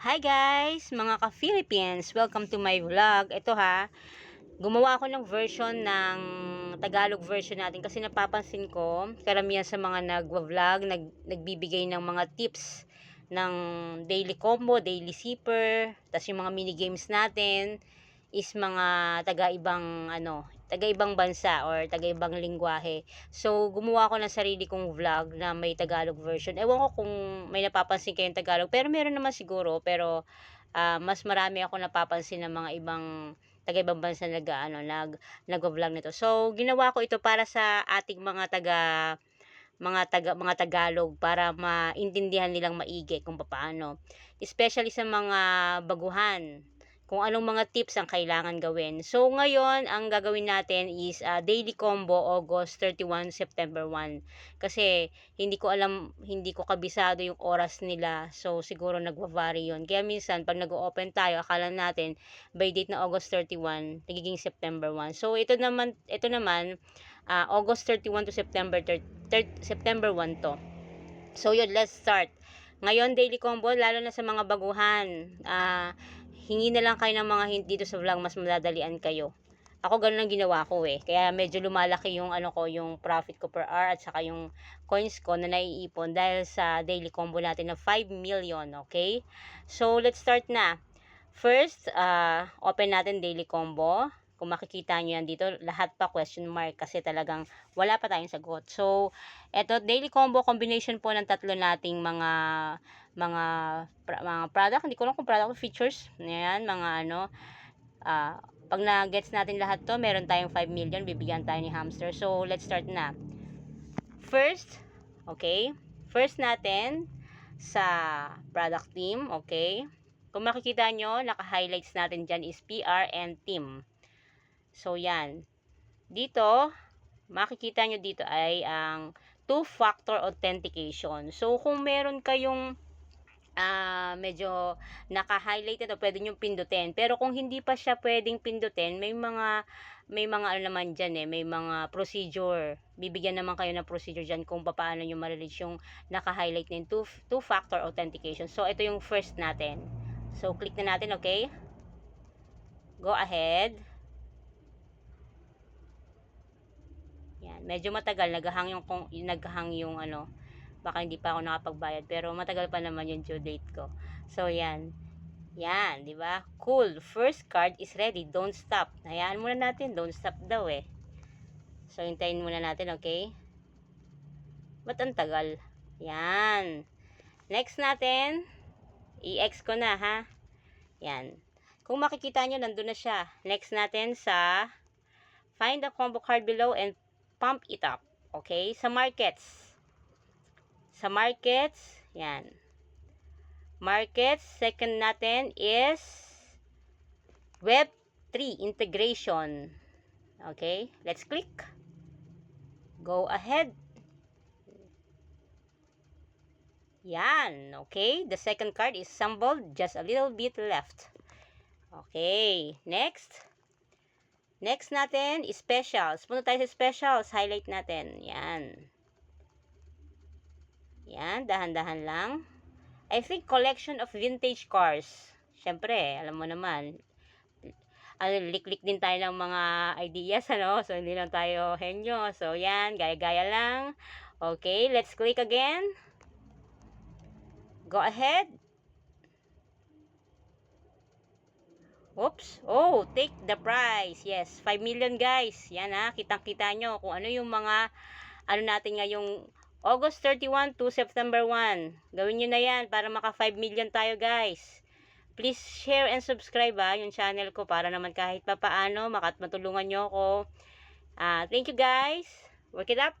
Hi guys, mga ka-Philippines! Welcome to my vlog. Ito ha, gumawa ako ng version ng Tagalog version natin kasi napapansin ko, karamihan sa mga nagwa-vlog, nagbibigay ng mga tips ng daily combo, daily zipper, tas yung mga mini games natin is mga taga-ibang bansa or taga-ibang lingwahe. So, gumawa ako ng sarili kong vlog na may Tagalog version. Ewan ko kung may napapansin kayong Tagalog, pero meron naman siguro, pero mas marami ako napapansin ng mga ibang taga-ibang bansa nag-vlog nito. So, ginawa ko ito para sa ating mga Tagalog para maintindihan nilang maigi kung paano. Especially sa mga baguhan, kung anong mga tips ang kailangan gawin. So, ngayon, ang gagawin natin is daily combo August 31, September 1. Kasi, hindi ko kabisado yung oras nila. So, siguro nagva-vary yun. Kaya minsan, pag nag-open tayo, akala natin, by date na August 31, nagiging September 1. So, ito naman August 31 to September 1 to. So, yun, let's start. Ngayon, daily combo, lalo na sa mga baguhan. Hingi na lang kayo ng mga hint dito sa vlog, mas madadalian kayo. Ako ganun ang ginawa ko eh. Kaya medyo lumalaki yung yung profit ko per hour at saka yung coins ko na naiipon dahil sa daily combo natin na 5 million, okay? So, let's start na. First, open natin daily combo. Kung makikita nyo yan dito, lahat pa question mark kasi talagang wala pa tayong sagot. So, eto, daily combo combination po ng tatlo nating mga product. Hindi ko lang kung product features. Ayan, pag na-gets natin lahat to, meron tayong 5 million, bibigyan tayo ni hamster. So, let's start na. First, okay, first natin sa product team, okay. Kung makikita nyo, naka-highlights natin dyan is PR and team. So, yan. Dito, makikita nyo dito ay ang two-factor authentication. So, kung meron kayong medyo naka-highlight ito, pwede nyo pindutin. Pero kung hindi pa siya pwedeng pindutin, may mga ano naman dyan eh, may mga procedure. Bibigyan naman kayo ng procedure dyan kung paano nyo ma-release yung naka-highlight ng two-factor authentication. So, ito yung first natin. So, click na natin, okay? Go ahead. Yan, medyo matagal naghahang yung baka hindi pa ako nakapagbayad pero matagal pa naman yung due date ko. So yan. Yan, 'di ba? Cool. First card is ready. Don't stop. Hayaan muna natin, don't stop daw eh. So hintayin muna natin, okay? Ba't ang tagal? Yan. Next natin, i-X ko na ha. Yan. Kung makikita nyo, nandun na siya. Next natin sa find the combo card below and pump it up. Okay? Sa markets. Sa markets, yan. Markets, second natin is Web3 integration. Okay? Let's click. Go ahead. Yan. Okay? The second card is assembled. Just a little bit left. Okay. Next. Next natin is specials. Punta tayo sa specials. Highlight natin. Yan. Yan. Dahan-dahan lang. I think collection of vintage cars. Siyempre, alam mo naman. Lik-lik din tayo ng mga ideas, ano? So, hindi lang tayo henyo. So, yan. Gaya-gaya lang. Okay. Let's click again. Go ahead. Oops. Oh, take the prize. Yes, 5 million guys. Yan ha, kitang-kita nyo kung ano yung mga natin ngayong August 31 to September 1. Gawin nyo na yan para maka 5 million tayo guys. Please share and subscribe yung channel ko para naman kahit pa paano matulungan nyo ako. Thank you guys. Work it up.